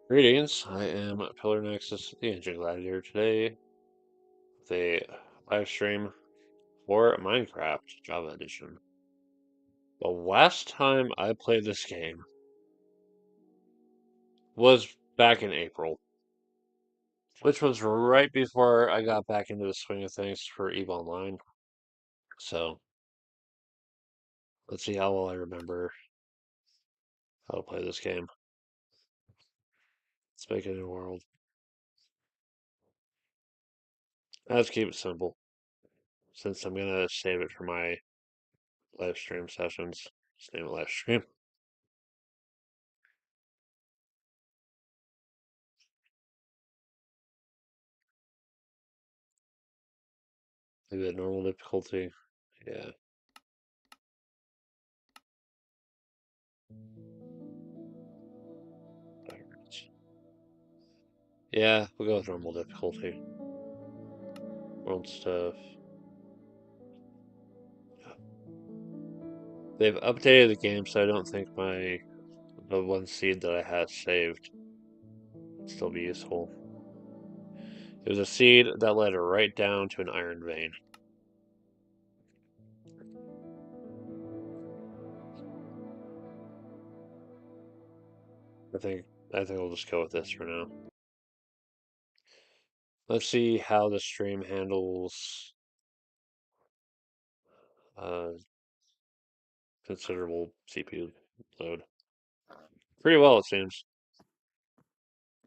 Greetings, I am Pillar Nexus, the Engine Gladiator, today with a live stream for Minecraft Java Edition. The last time I played this game was back in April, which was right before I got back into the swing of things for EVE Online. So, let's see how well I remember how to play this game. Let's make a new world. Let's keep it simple, since I'm gonna save it for my live stream sessions. Just name it live stream. Maybe a normal difficulty. Yeah. Yeah, we'll go with normal difficulty. World stuff. They've updated the game, so I don't think the one seed that I had saved would still be useful. It was a seed that led right down to an iron vein. I think I think we'll just go with this for now. Let's see how the stream handles uh, considerable CPU load. Pretty well, it seems.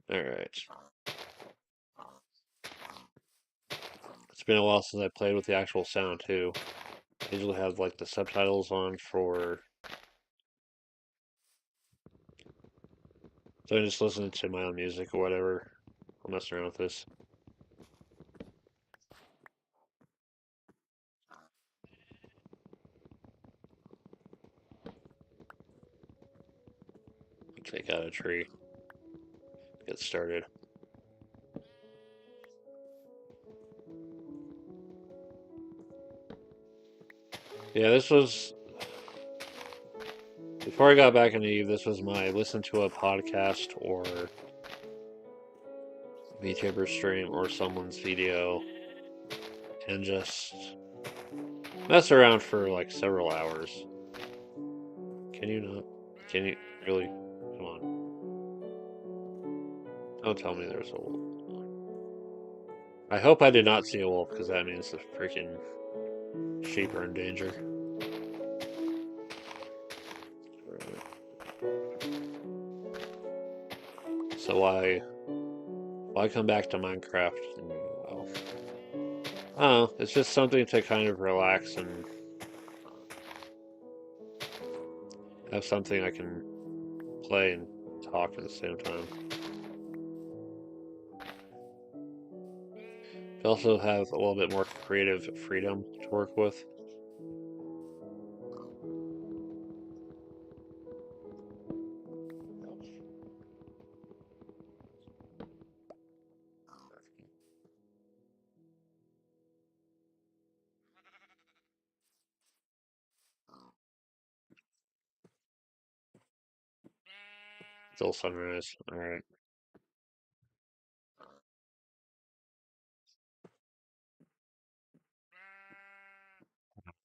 All right. It's been a while since I played with the actual sound too. I usually have like the subtitles on for so I just listen to my own music or whatever. I'm messing around with this. Take out a tree. Get started. Yeah, this was before I got back into Eve. This was my listen to a podcast or VTuber stream or someone's video and just mess around for like several hours. Can you not? Can you really? Come on. Don't tell me there's a wolf. I hope I did not see a wolf because that means the freaking sheep are in danger. So why come back to Minecraft? Well, I don't know. It's just something to kind of relax and have something I can play and talk at the same time. You also have a little bit more creative freedom to work with. Still sunrise. Alright.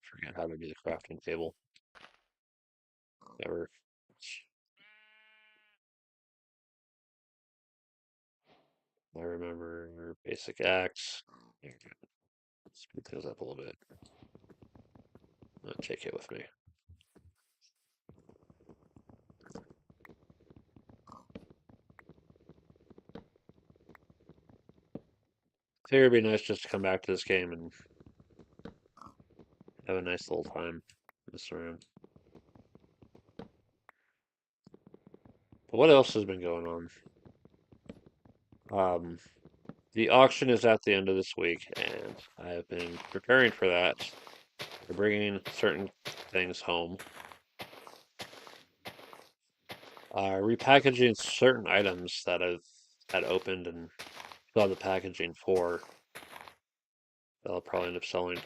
Forget how to do the crafting table. Never. I remember basic axe. Speed those up a little bit. Take it with me. I think it'd be nice just to come back to this game and have a nice little time mess around. But what else has been going on? The auction is at the end of this week, and I have been preparing for that. We're bringing certain things home. Repackaging certain items that I've had opened and got the packaging for that I'll probably end up selling.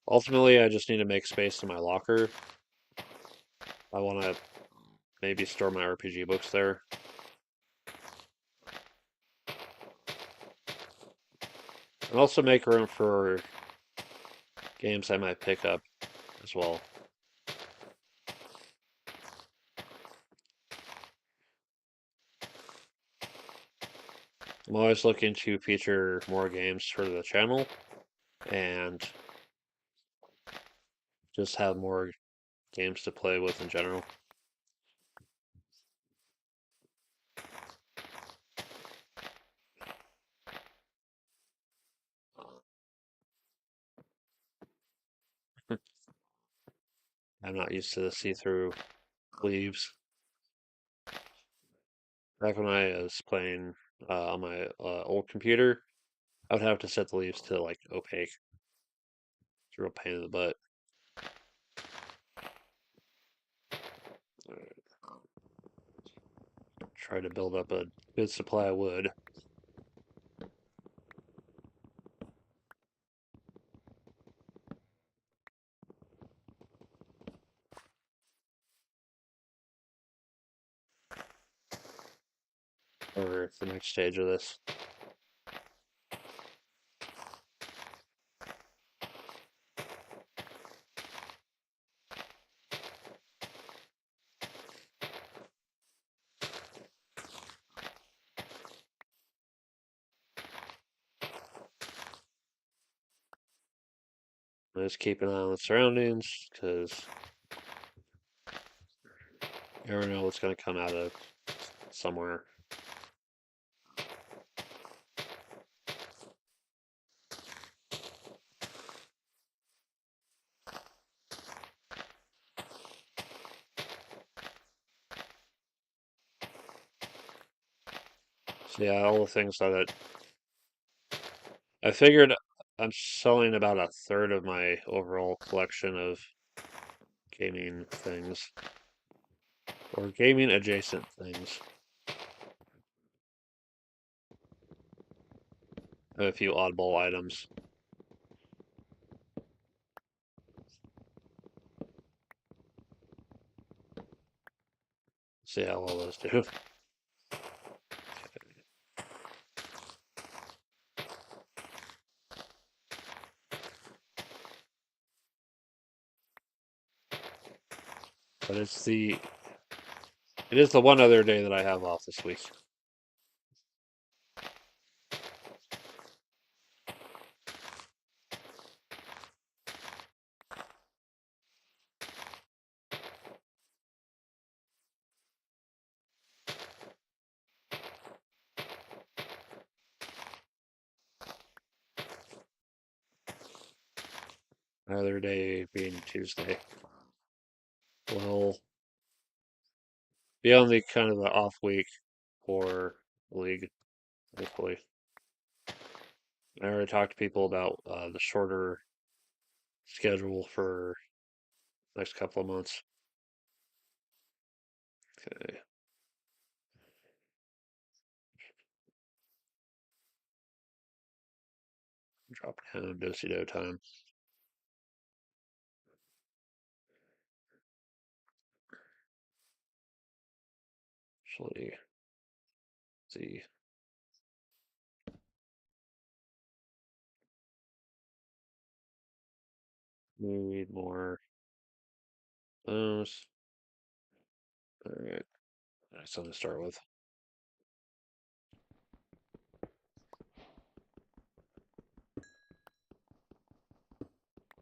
Ultimately, I just need to make space in my locker I want to maybe store my RPG books there. And also make room for games I might pick up as well. I'm always looking to feature more games for the channel and just have more games to play with in general. I'm not used to the see-through leaves. Back when I was playing on my old computer, I would have to set the leaves to like opaque. It's a real pain in the butt. Try to build up a good supply of wood. For the next stage of this. Just keep an eye on the surroundings because you never know what's going to come out of somewhere. So yeah, all the things that I figured I'm selling about a third of my overall collection of gaming things or gaming adjacent things. I have a few oddball items. See how well those do. But it is the one other day that I have off this week. Other day being Tuesday. Well, be on the kind of the off week for the league, hopefully. I already talked to people about the shorter schedule for next couple of months. Okay, drop down do time. Actually, see. We need more those. Alright, that's something to start with.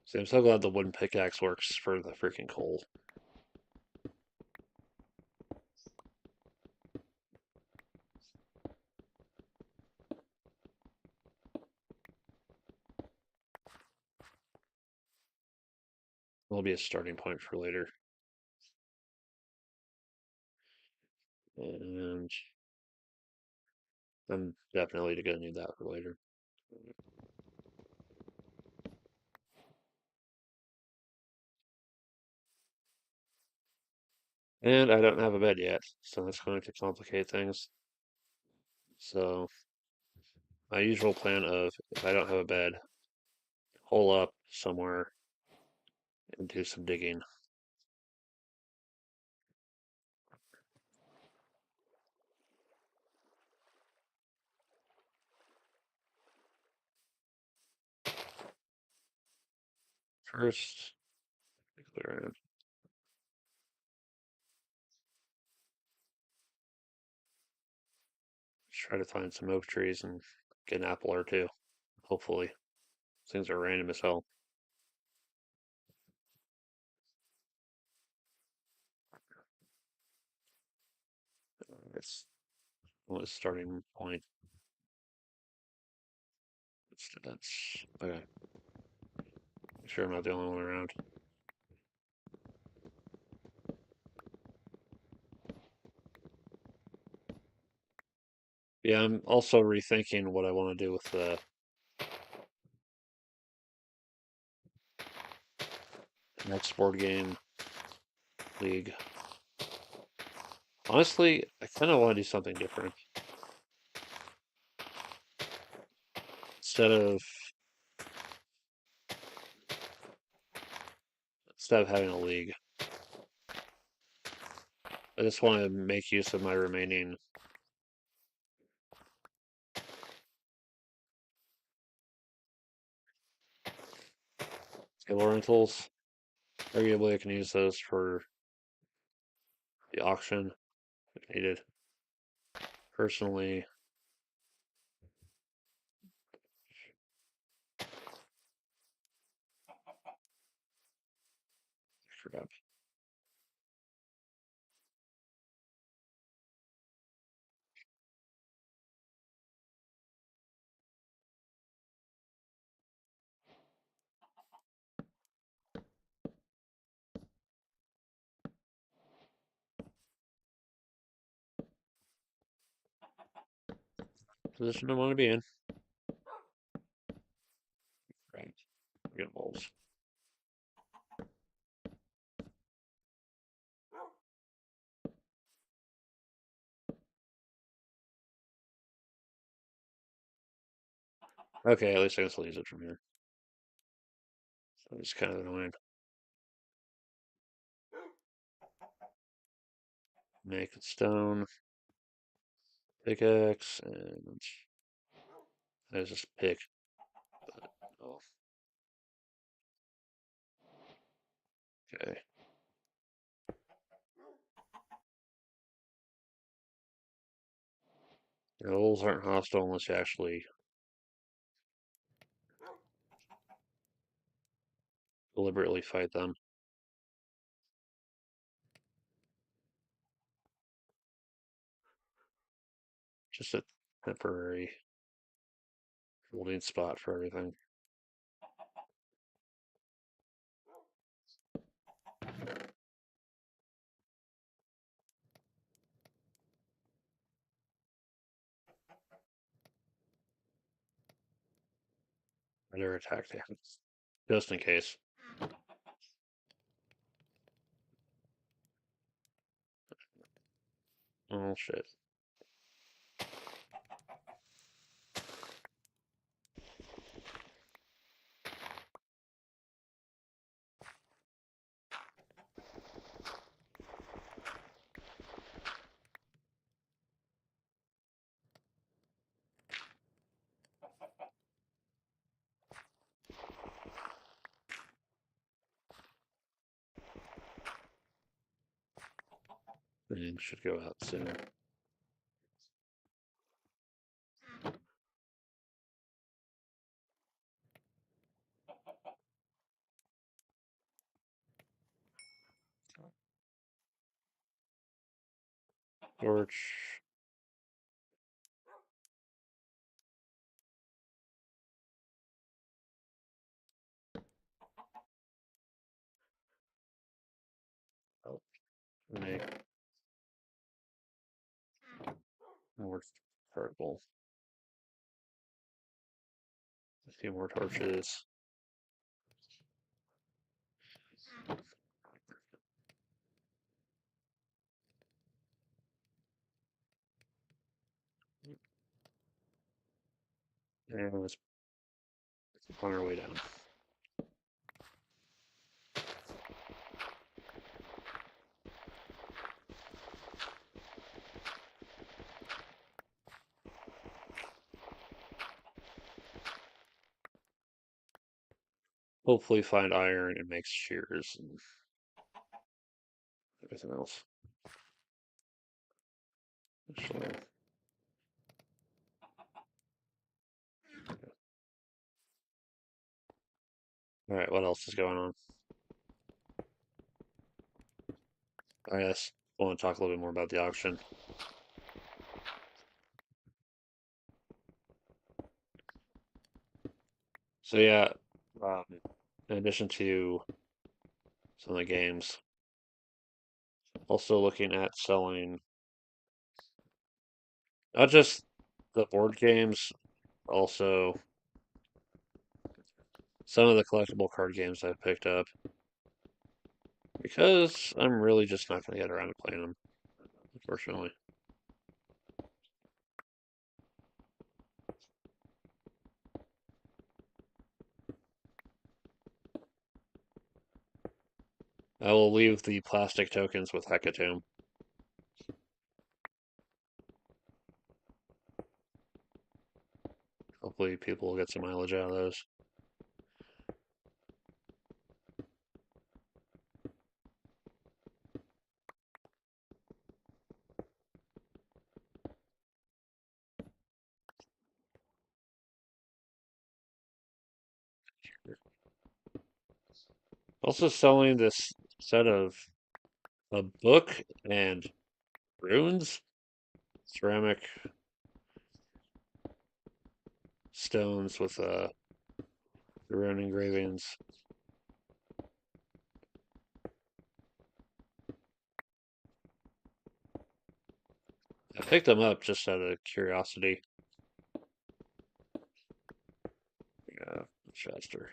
See, I'm so glad the wooden pickaxe works for the freaking coal. Will be a starting point for later. And I'm definitely gonna need that for later. And I don't have a bed yet, so that's going to complicate things. So my usual plan of if I don't have a bed, hole up somewhere and do some digging. First, clear it. Try to find some oak trees and get an apple or two. Hopefully. Things are random as hell. It's a starting point. That's okay. Make sure I'm not the only one around. Yeah, I'm also rethinking what I want to do with the next board game league. Honestly, I kind of want to do something different. Instead of having a league, I just want to make use of my remaining skill rentals. Arguably, I can use those for the auction if needed. Personally, crap. Position I want to be in. Right. Get wolves. Okay, at least I can still use it from here. So it's kind of annoying. Make it stone. Pickaxe, and I just pick. But, oh, okay. The wolves aren't hostile unless you actually deliberately fight them. Just a temporary holding spot for everything. Better attack damage. Just in case. Oh shit. Thing should go out soon. Torch. Oh, make more purple. A few more torches. And let's on our way down. hopefully find iron and make shears and everything else. Actually, all right, what else is going on? I guess I want to talk a little bit more about the auction. So yeah, um, in addition to some of the games, also looking at selling not just the board games, also some of the collectible card games I've picked up because I'm really just not going to get around to playing them, unfortunately. I will leave the plastic tokens with Hecatomb. Hopefully people will get some mileage out of those. Also selling this set of a book and runes, ceramic stones with rune engravings. I picked them up just out of curiosity. Yeah, Chester.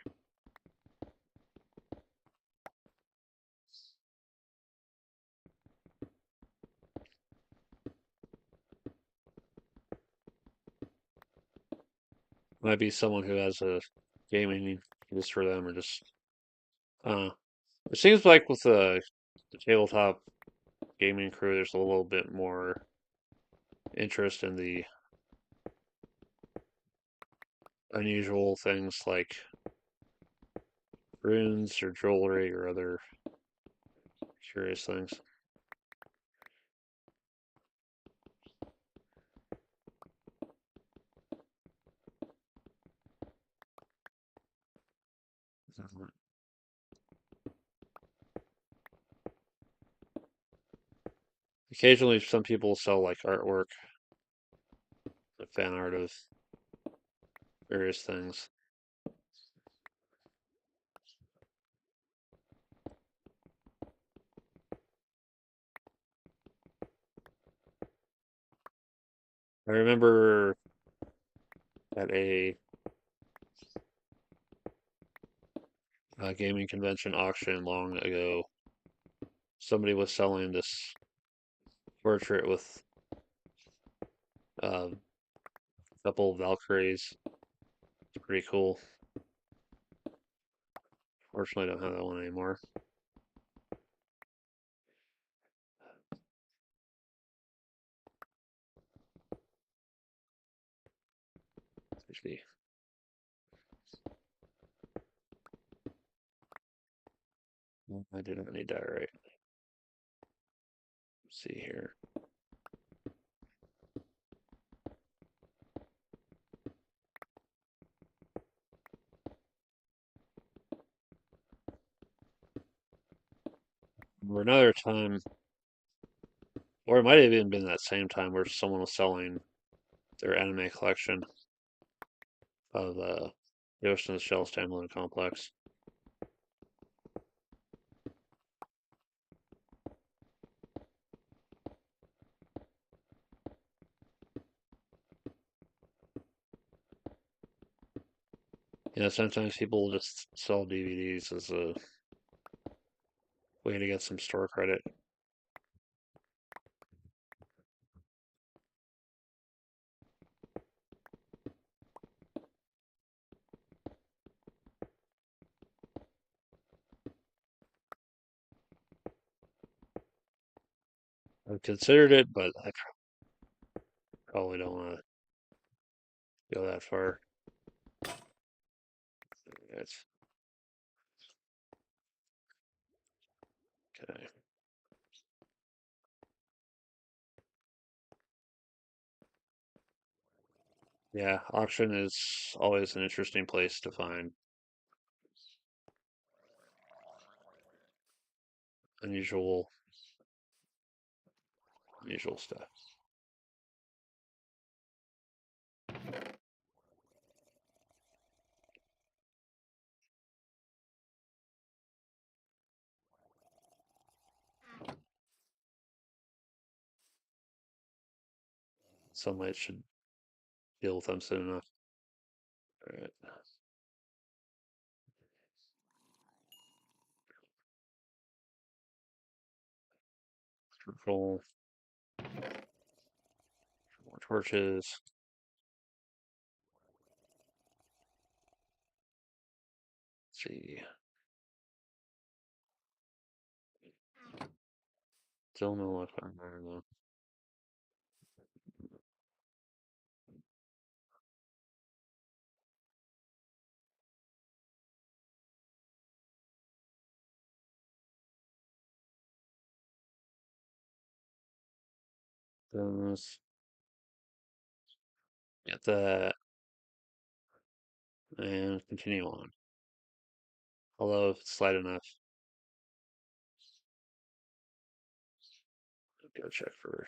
Might be someone who has a gaming just for them, or just it seems like with the tabletop gaming crew, there's a little bit more interest in the unusual things like runes or jewelry or other curious things. Occasionally, some people sell like artwork, like fan art of various things. I remember at a gaming convention auction long ago, somebody was selling this portrait with a couple of Valkyries. It's pretty cool. Fortunately, I don't have that one anymore. Actually, I do not need that right. Let's see here. Or another time, or it might have even been that same time where someone was selling their anime collection of Ghost in the Shell standalone complex. You know, sometimes people just sell DVDs as a way to get some store credit. I've considered it, but I probably don't want to go that far. It's Okay. Yeah, auction is always an interesting place to find unusual, unusual stuff. Sunlight should deal with them soon enough. All right. Control. More torches. Let's see. Still no luck on there though. Those. Get that. And continue on. Although if it's slight enough, go check for.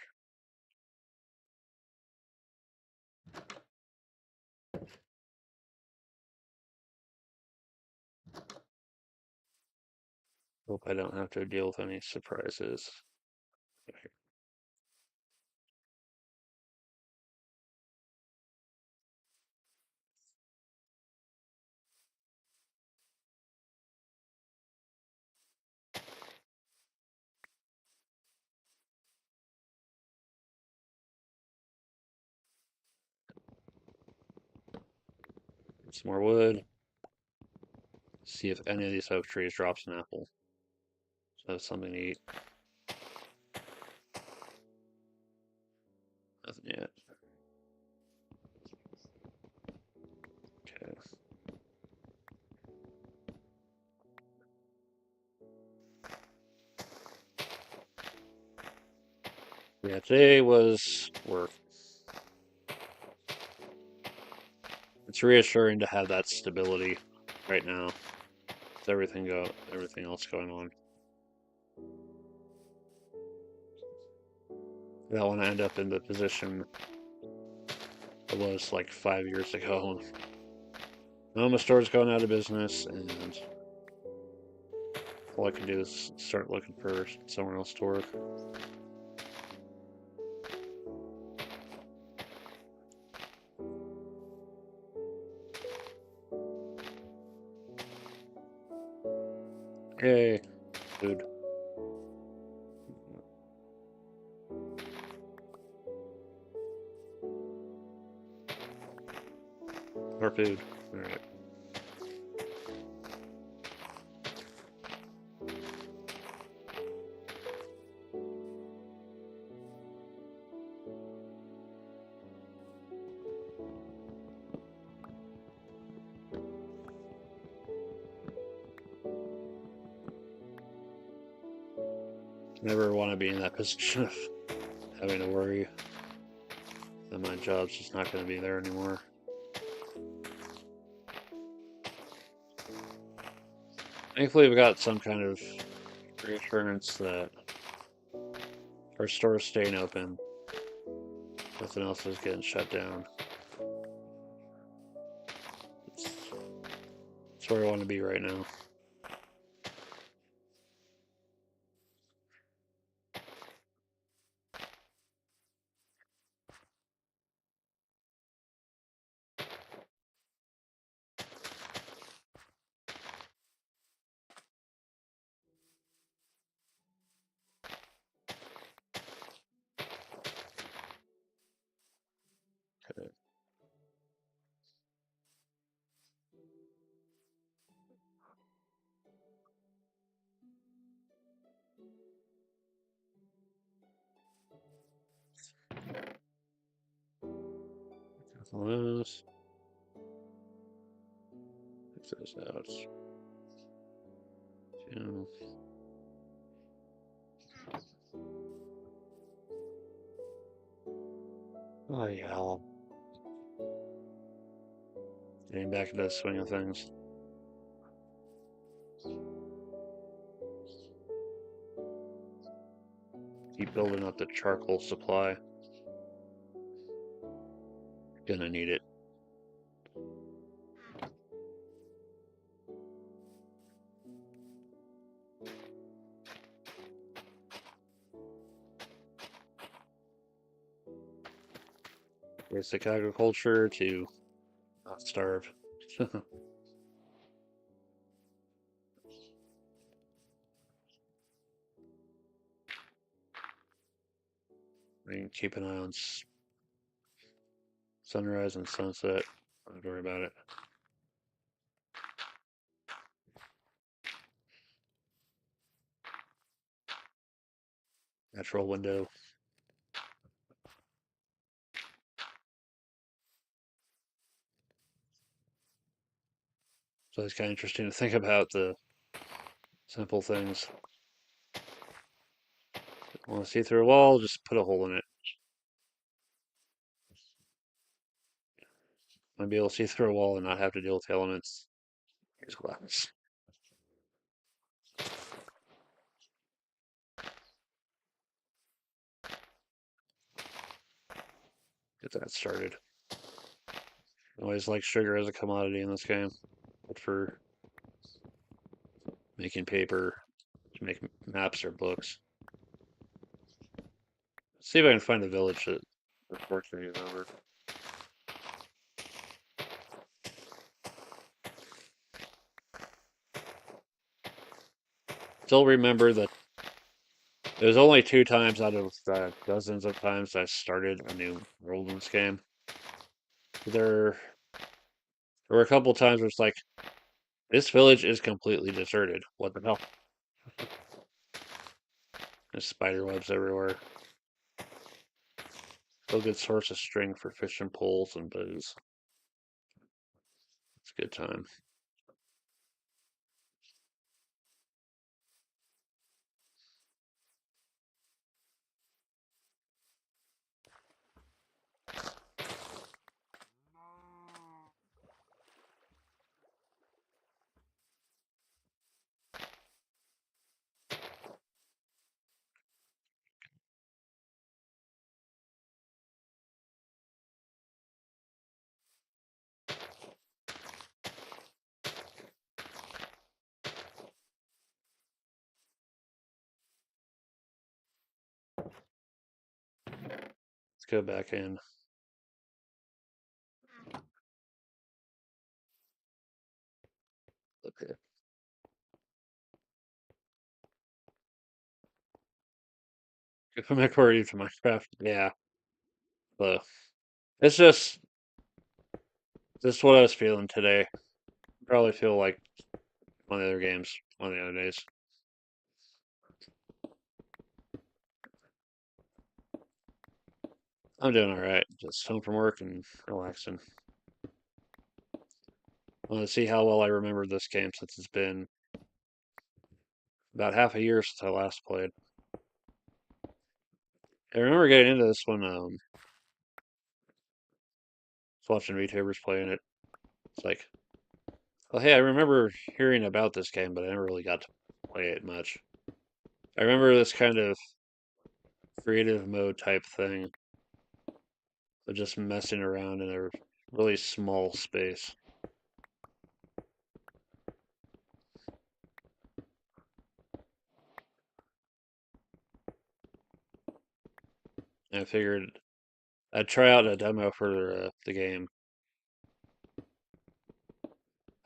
Hope I don't have to deal with any surprises. Some more wood. See if any of these oak trees drops an apple. So that's something to eat. Nothing yet. Okay. Yeah, today was work. It's reassuring to have that stability right now. With everything else going on. I don't want to end up in the position I was like 5 years ago. Now my store's going out of business, and all I can do is start looking for somewhere else to work. Yay, food. More food. Alright. Never want to be in that position of having to worry that my job's just not going to be there anymore. Thankfully, we got some kind of reassurance that our store is staying open. Nothing else is getting shut down. It's where I want to be right now. Okay. All those. Fix those out. Two. Oh yeah, getting back into the swing of things. Keep building up the charcoal supply. Gonna need it. Basic agriculture to not starve. Keep an eye on sunrise and sunset. Don't worry about it. Natural window. So it's kind of interesting to think about the simple things. Want to see through a wall? Just put a hole in it. Might be able to see through a wall and not have to deal with the elements. Here's glass. Get that started. Always like sugar as a commodity in this game. Good for making paper, to make maps or books. Let's see if I can find a village that unfortunately is over. Still remember that it was only 2 times out of dozens of times I started a new world in this game. There, there were a couple times where it's like, this village is completely deserted. What the hell? There's spider webs everywhere. Still good source of string for fishing poles and bows. It's a good time. Let's go back in. Okay. If I'm according to Minecraft, yeah. So it's just what I was feeling today. Probably feel like one of the other games, one of the other days. I'm doing all right. Just home from work and relaxing. I want to see how well I remember this game since it's been about half a year since I last played. I remember getting into this one. Was watching YouTubers playing it. It's like, oh hey, I remember hearing about this game, but I never really got to play it much. I remember this kind of creative mode type thing, of just messing around in a really small space. And I figured I'd try out a demo for the game.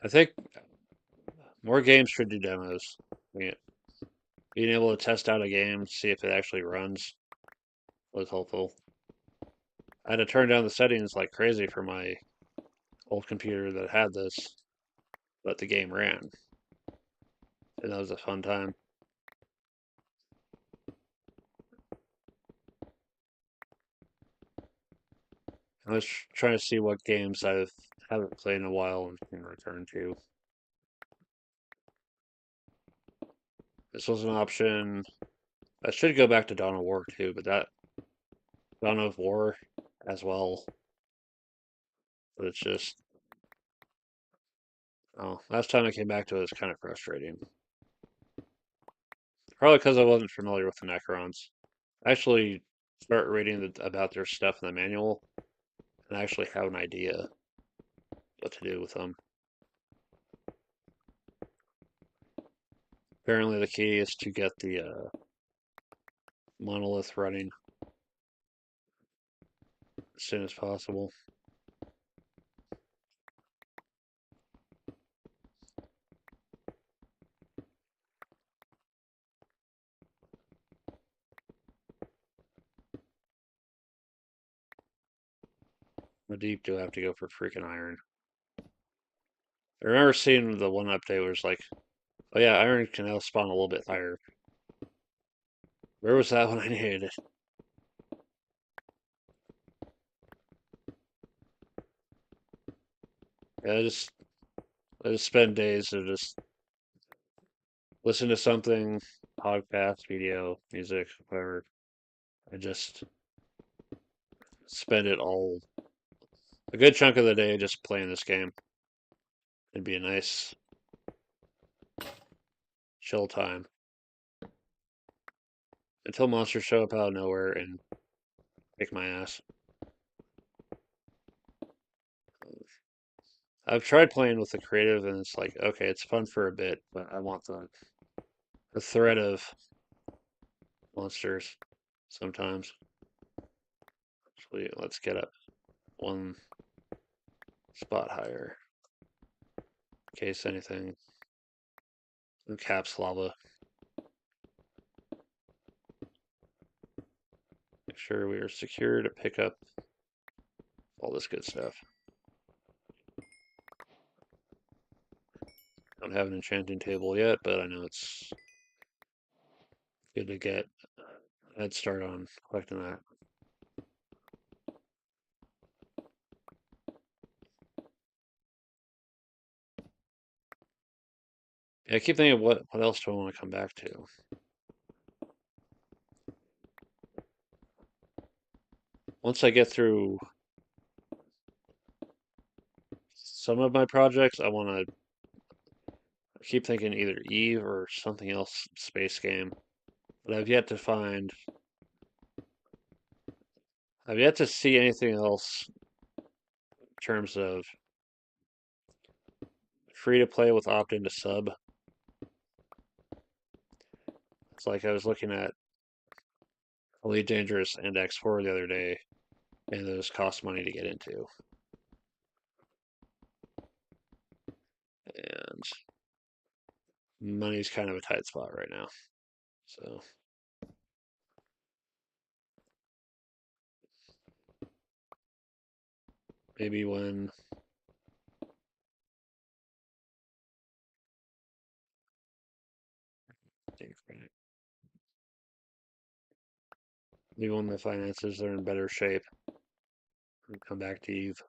I think more games should do demos. I mean, being able to test out a game, see if it actually runs, was helpful. I had to turn down the settings like crazy for my old computer that had this, but the game ran, and that was a fun time. I was trying to see what games I haven't played in a while and can return to. This was an option. I should go back to Dawn of War too, but that Dawn of War as well. But it's just, oh, last time I came back to it was kind of frustrating. Probably because I wasn't familiar with the Necrons. I actually start reading about their stuff in the manual and I actually have an idea what to do with them. Apparently, the key is to get the monolith running as soon as possible. How deep do I have to go for freaking iron? I remember seeing the one update where it's like, oh yeah, iron can now spawn a little bit higher. Where was that when I needed it? Yeah, I just spend days of just listen to something, podcast, video, music, whatever. I just spend it all a good chunk of the day just playing this game. It'd be a nice chill time until monsters show up out of nowhere and kick my ass. I've tried playing with the creative, and it's like, okay, it's fun for a bit, but I want the threat of monsters sometimes. Actually, let's get up one spot higher in case anything. Caps lava. Make sure we are secure to pick up all this good stuff. Don't have an enchanting table yet, but I know it's good to get a head start on collecting that. Yeah, I keep thinking, what else do I want to come back to? Once I get through some of my projects, I want to keep thinking either Eve or something else space game. But I've yet to see anything else in terms of free to play with opt in to sub. It's like I was looking at Elite Dangerous and X4 the other day, and those cost money to get into. And money's kind of a tight spot right now. So maybe when the finances are in better shape, I'll come back to Eve.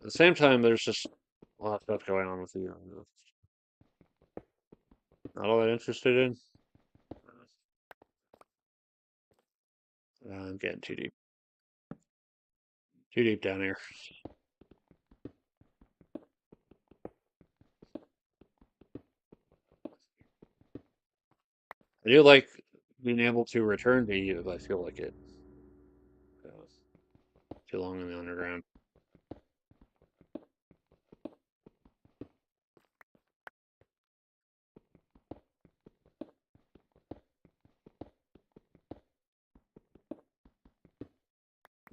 At the same time, there's just a lot of stuff going on with you. Not all that interested in. I'm getting too deep. Too deep down here. I do like being able to return to Eve if I feel like it. Too long in the underground.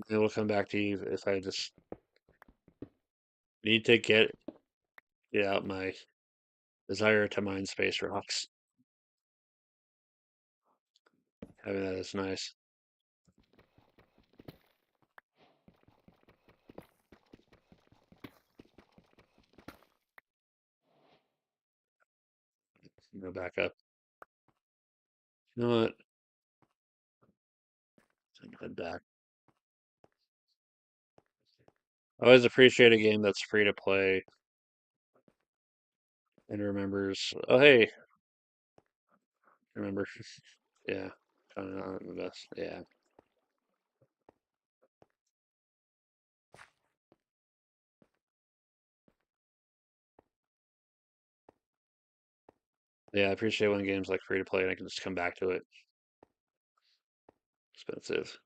Able to come back to Eve if I just need to get out my desire to mine space rocks. Having that is nice. Go back up. You know what? Head back. I always appreciate a game that's free to play and remembers. Oh hey, remember? Yeah. Not the best. Yeah. Yeah, I appreciate when games like free to play and I can just come back to it. Expensive.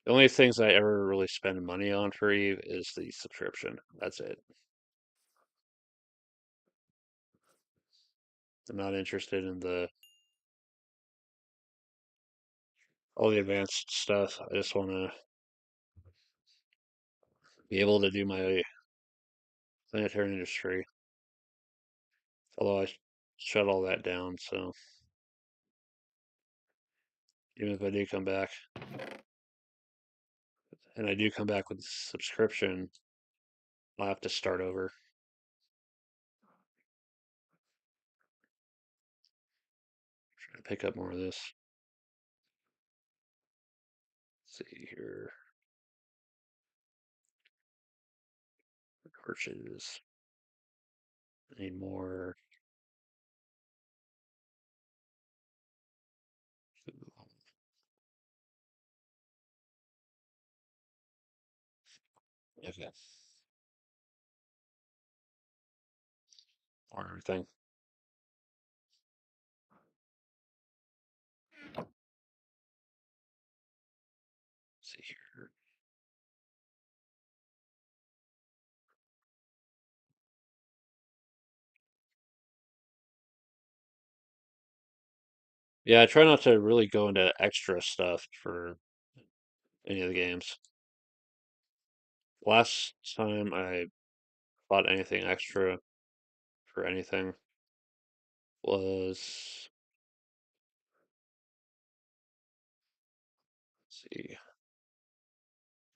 The only things I ever really spend money on free is the subscription. That's it. I'm not interested in all the advanced stuff. I just want to be able to do my planetary industry. Although I shut all that down, so even if I do come back, and I do come back with a subscription, I'll have to start over. Try to pick up more of this. Let's see here. Torches. I need more. Okay. Or everything. Let's see here. Yeah, I try not to really go into extra stuff for any of the games. Last time I bought anything extra for anything was, let's see,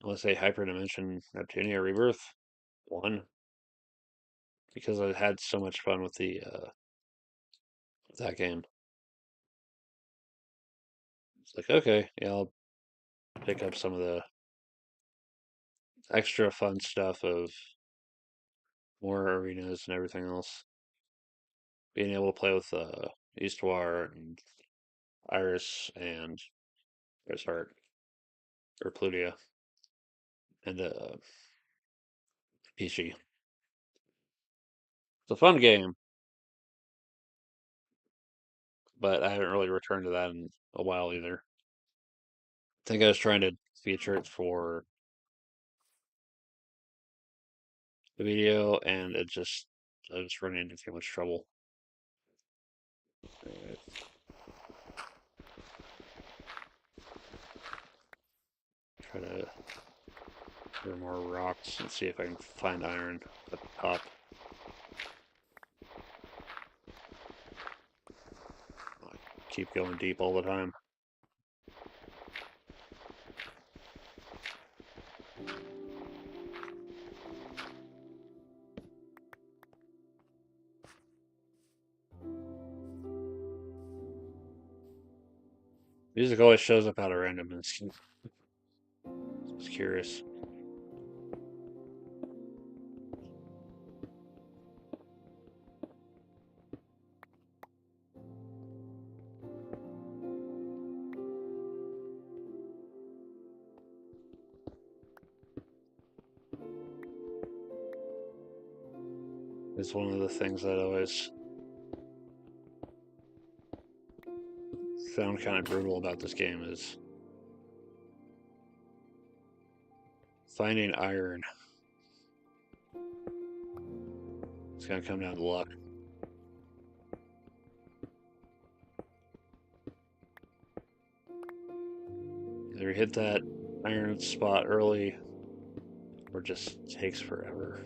I want to say Hyperdimension Neptunia Rebirth 1 because I had so much fun with the that game. It's like, okay, yeah, I'll pick up some of the extra fun stuff of more arenas and everything else. Being able to play with Eastwar and Iris and Iris Heart or Plutia and Peachy. It's a fun game, but I haven't really returned to that in a while either. I think I was trying to feature it for the video, and I was running into too much trouble. Alright. Try to clear more rocks and see if I can find iron at the top. I keep going deep all the time. Music always shows up out of randomness. I was curious. It's one of the things that I always found kind of brutal about this game is finding iron. It's gonna come down to luck. Either hit that iron spot early or just takes forever.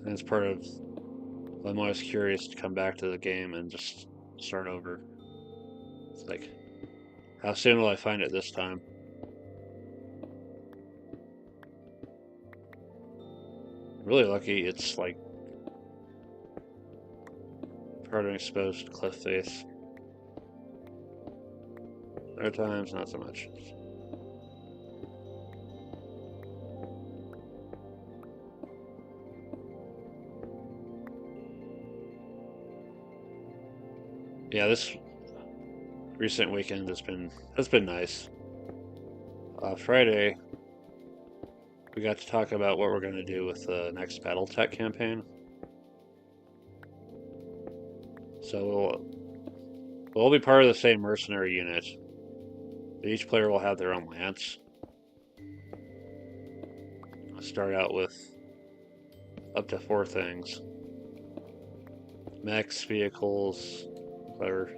And it's part of, I'm always curious to come back to the game and just start over. It's like, how soon will I find it this time? I'm really lucky it's like part of an exposed cliff face. Other times, not so much. Yeah, this recent weekend has been nice. Friday, we got to talk about what we're going to do with the next BattleTech campaign. So we'll all be part of the same mercenary unit. Each player will have their own lance. I'll start out with up to 4 things: mechs, vehicles, or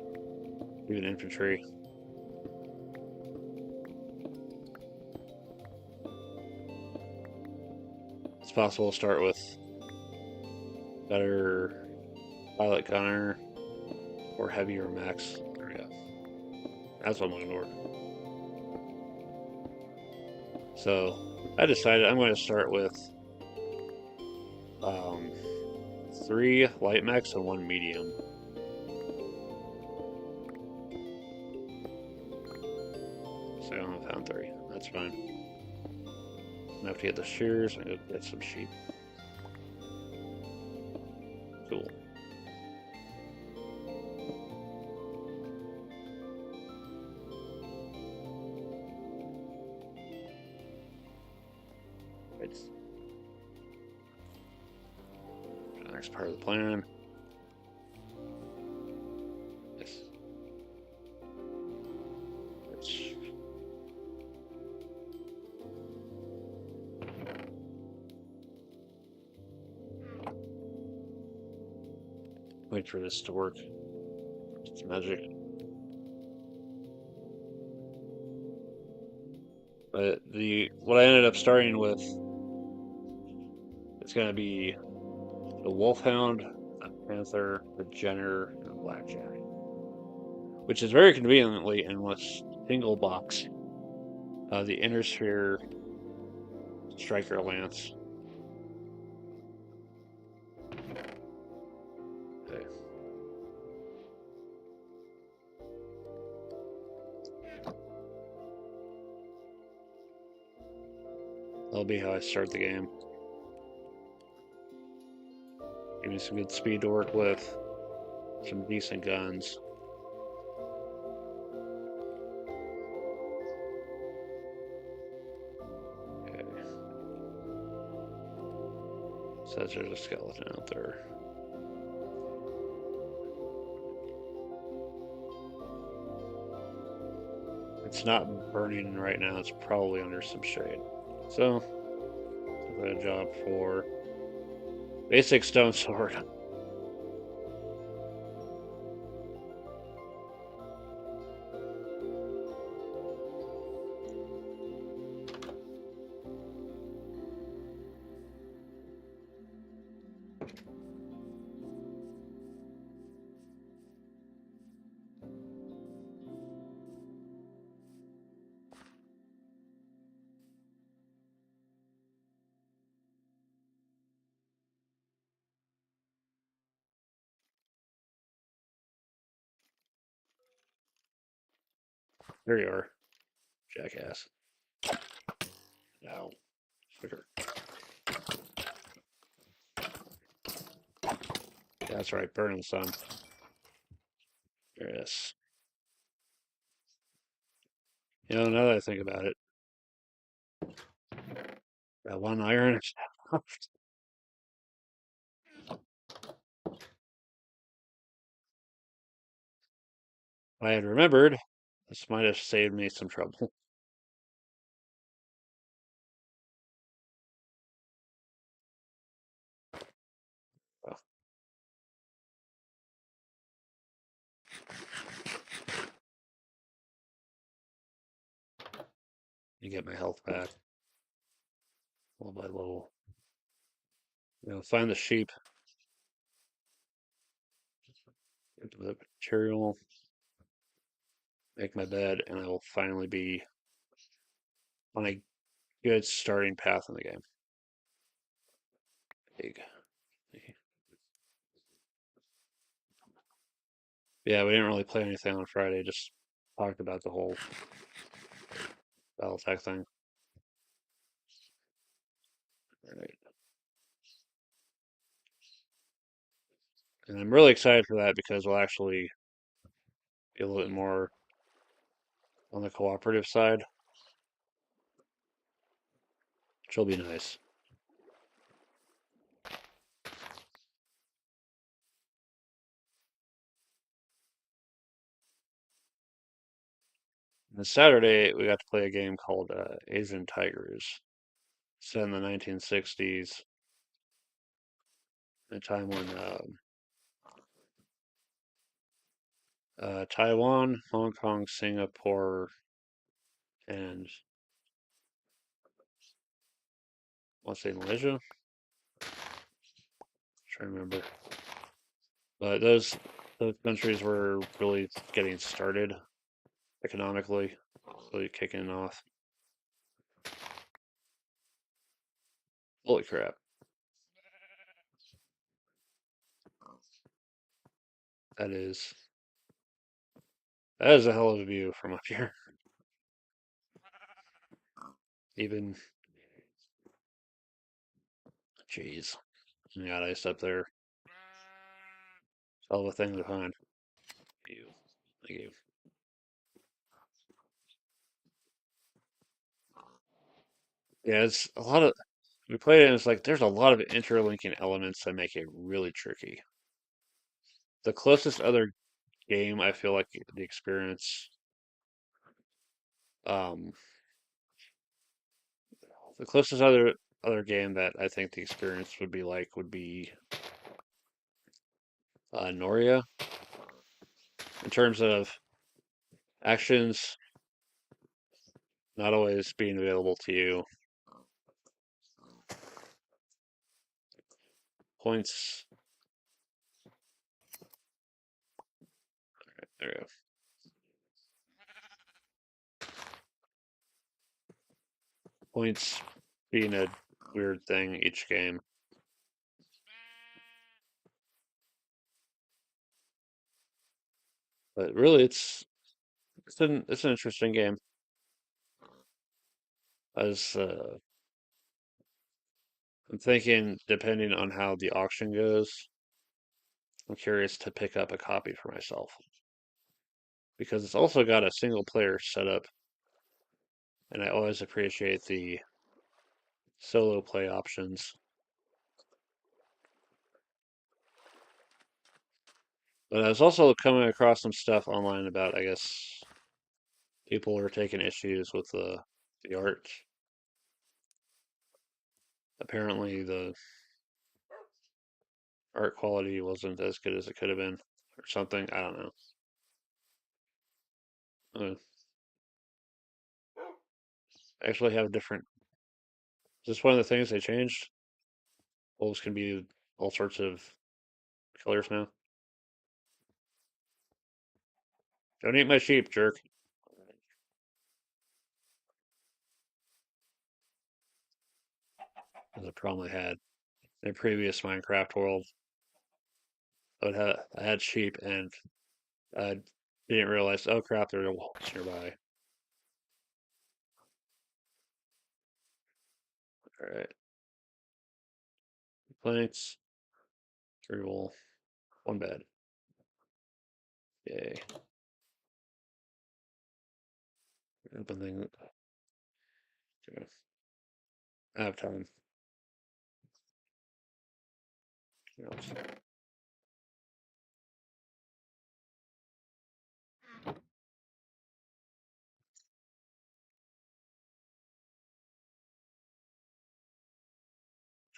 even infantry. It's possible to start with better pilot gunner or heavier mechs. There we go. That's what I'm looking for. So I decided I'm going to start with um, 3 light mechs and 1 medium. So I only found 3. That's fine. I have to get the shears and go get some sheep. Cool. Right. The next part of the plan. Yes. Wait for this to work. It's magic. But what I ended up starting with, it's going to be the Wolfhound, the Panther, the Jenner, and the Blackjack, which is very conveniently in what's single box. The Inner Sphere Striker Lance. Okay. That'll be how I start the game. Give me some good speed to work with, some decent guns. Okay. Says there's a skeleton out there. It's not burning right now, it's probably under some shade. So, a job for basic stone sword. There you are, jackass. Now, quicker. Yeah, that's right, burn in the sun. There it is. You know, now that I think about it, that 1 iron. I had remembered, this might have saved me some trouble. Oh, you get my health back little by little. Find the sheep, get the material, make my bed, and I will finally be on a good starting path in the game. Big. Yeah, we didn't really play anything on Friday, just talked about the whole BattleTech thing. All right. And I'm really excited for that because we'll actually be a little bit more on the cooperative side, which will be nice. And Saturday, we got to play a game called Asian Tigers, set in the 1960s, a time when Taiwan, Hong Kong, Singapore, and I want to say Malaysia. I'm trying to remember, but those countries were really getting started economically, really kicking off. Holy crap! That is that is a hell of a view from up here. Even, jeez, you got ice up there. Hell of a thing to find. You, thank you. Yeah, it's a lot of. We played it, and it's like there's a lot of interlinking elements that make it really tricky. The closest other game I feel like the experience, um, the closest other game that I think the experience would be like would be Noria in terms of actions not always being available to you, points. There we go. Points being a weird thing each game. But really, it's an interesting game. As I'm thinking, depending on how the auction goes, I'm curious to pick up a copy for myself because it's also got a single player setup, and I always appreciate the solo play options. But I was also coming across some stuff online about, I guess, people are taking issues with the art. Apparently, the art quality wasn't as good as it could have been, or something. I don't know. Uh, actually, have different. Is this one of the things they changed? Wolves can be all sorts of colors now. Don't eat my sheep, jerk. That's a problem I had in a previous Minecraft world. I had sheep and I didn't realize. Oh crap! There are wolves nearby. All right, planks, three wool, one bed. Yay! Open thing. Okay. I have time. You know,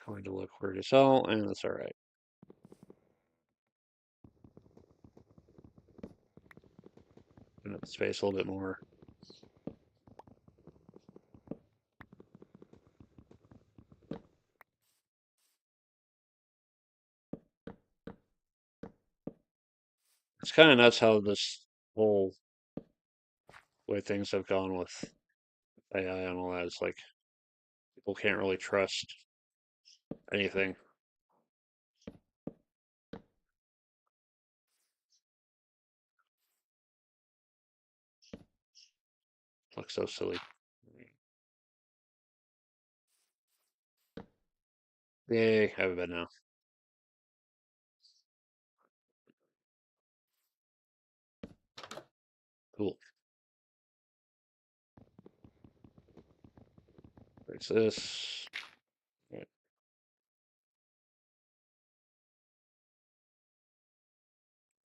trying to look where to sell, and that's all right. Open up the space a little bit more. It's kind of nuts how this whole way things have gone with AI and all that. It's like people can't really trust anything. Looks so silly. Yay! I have a bed now. Cool. Fix this. Right.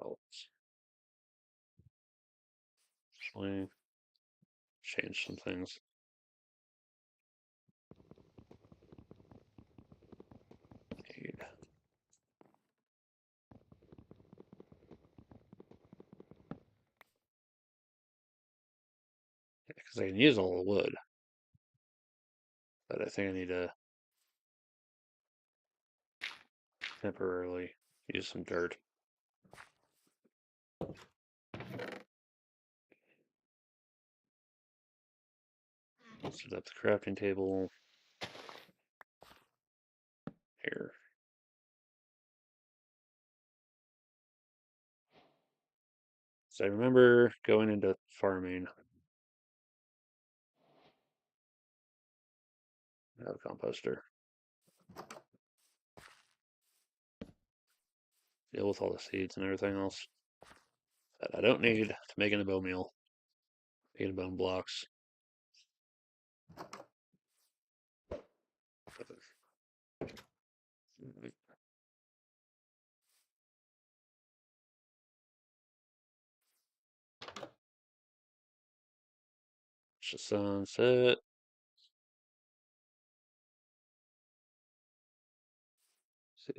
Oh, actually change some things. Because I can use all the wood, but I think I need to temporarily use some dirt. Set up the crafting table here. So I remember going into farming. I have a composter. Deal with all the seeds and everything else that I don't need to make an bone meal. Making bone blocks. Watch the sunset. See.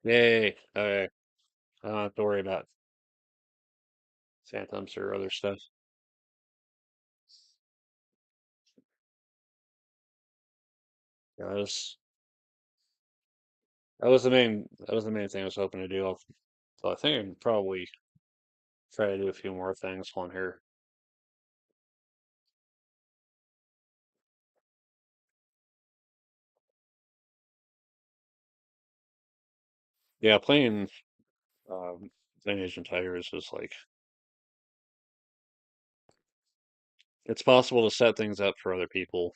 Yay. Okay. I don't have to worry about phantoms or other stuff. Yeah, that was the main thing I was hoping to do. So I think I can probably try to do a few more things while I'm here. Yeah, playing Asian Tigers is like it's possible to set things up for other people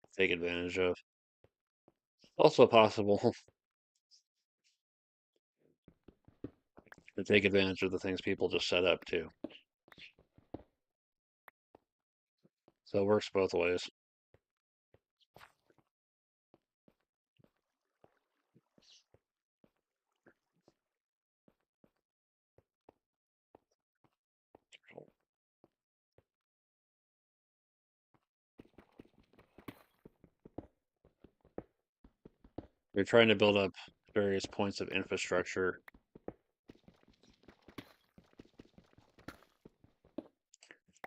to take advantage of. Also possible to take advantage of the things people just set up too. So it works both ways. You're trying to build up various points of infrastructure,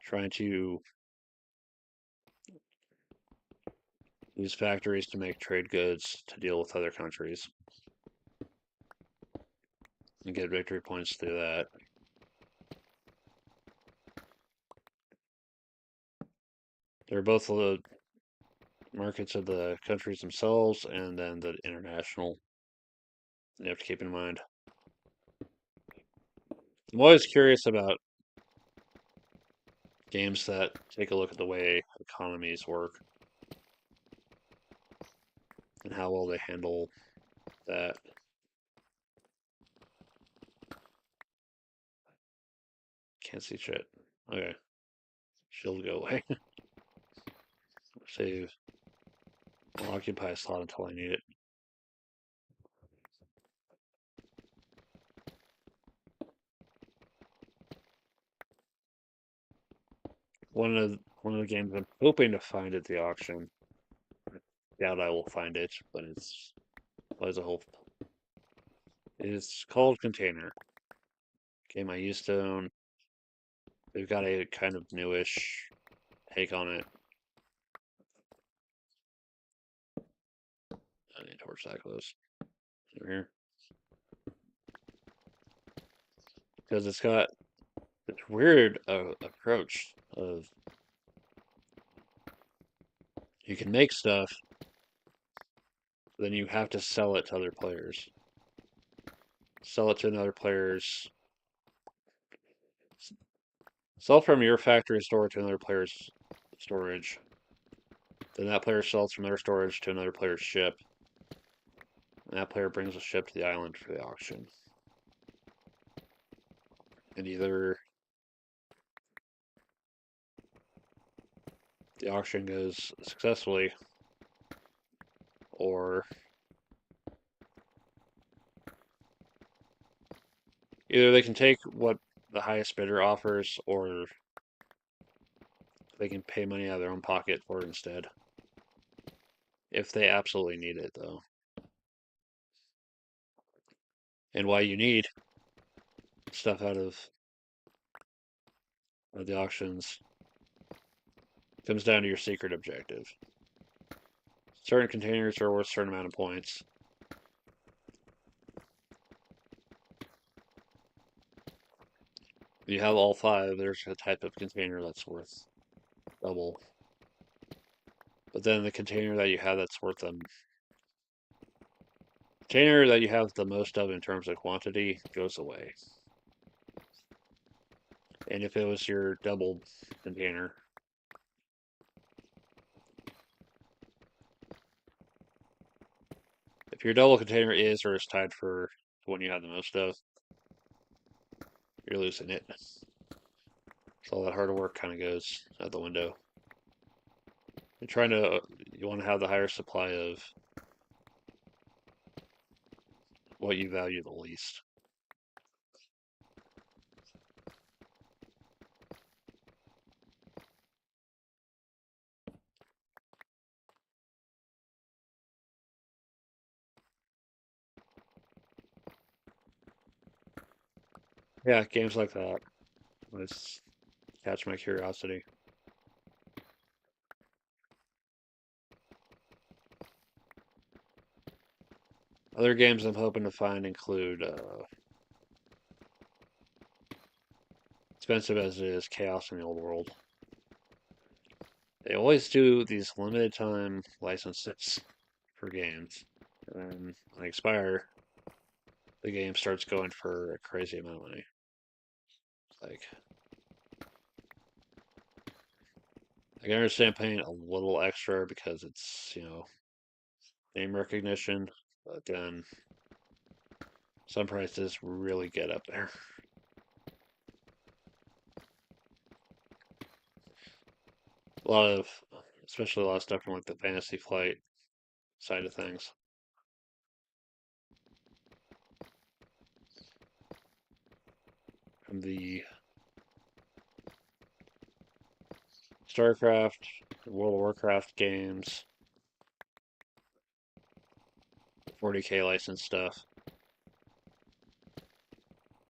trying to use factories to make trade goods to deal with other countries and get victory points through that. They're both the markets of the countries themselves and then the international. You have to keep in mind. I'm always curious about games that take a look at the way economies work and how well they handle that. Can't see shit. Okay. Shield go away. Save. I'll occupy a slot until I need it. One of the games I'm hoping to find at the auction. I doubt I will find it, but it's always a hope. It's called Container. Game I used to own. They've got a kind of newish take on it. I need to torch that close. Over here. Because it's got this weird approach of you can make stuff, then you have to sell it to other players. Sell it to another player's. Sell from your factory store to another player's storage. Then that player sells from their storage to another player's ship. And that player brings the ship to the island for the auction. and either the auction goes successfully, or either they can take what the highest bidder offers, or they can pay money out of their own pocket for it instead. If they absolutely need it, though. And why you need stuff out of the auctions comes down to your secret objective. Certain containers are worth a certain amount of points. If you have all 5, there's a type of container that's worth double. But then the container that you have that's worth them. Container that you have the most of in terms of quantity goes away. And if it was your double container, if your double container is or is tied for the one you have the most of, you're losing it. So all that hard work kind of goes out the window. You want to have the higher supply of what you value the least. Yeah, games like that. Let's catch my curiosity. Other games I'm hoping to find include, expensive as it is, Chaos in the Old World. They always do these limited time licenses for games. And then when they expire, the game starts going for a crazy amount of money. Like, I can understand paying a little extra because it's, name recognition, but then some prices really get up there. A lot of, especially a lot of stuff from like the Fantasy Flight side of things. From the StarCraft, World of Warcraft games, 40K license stuff.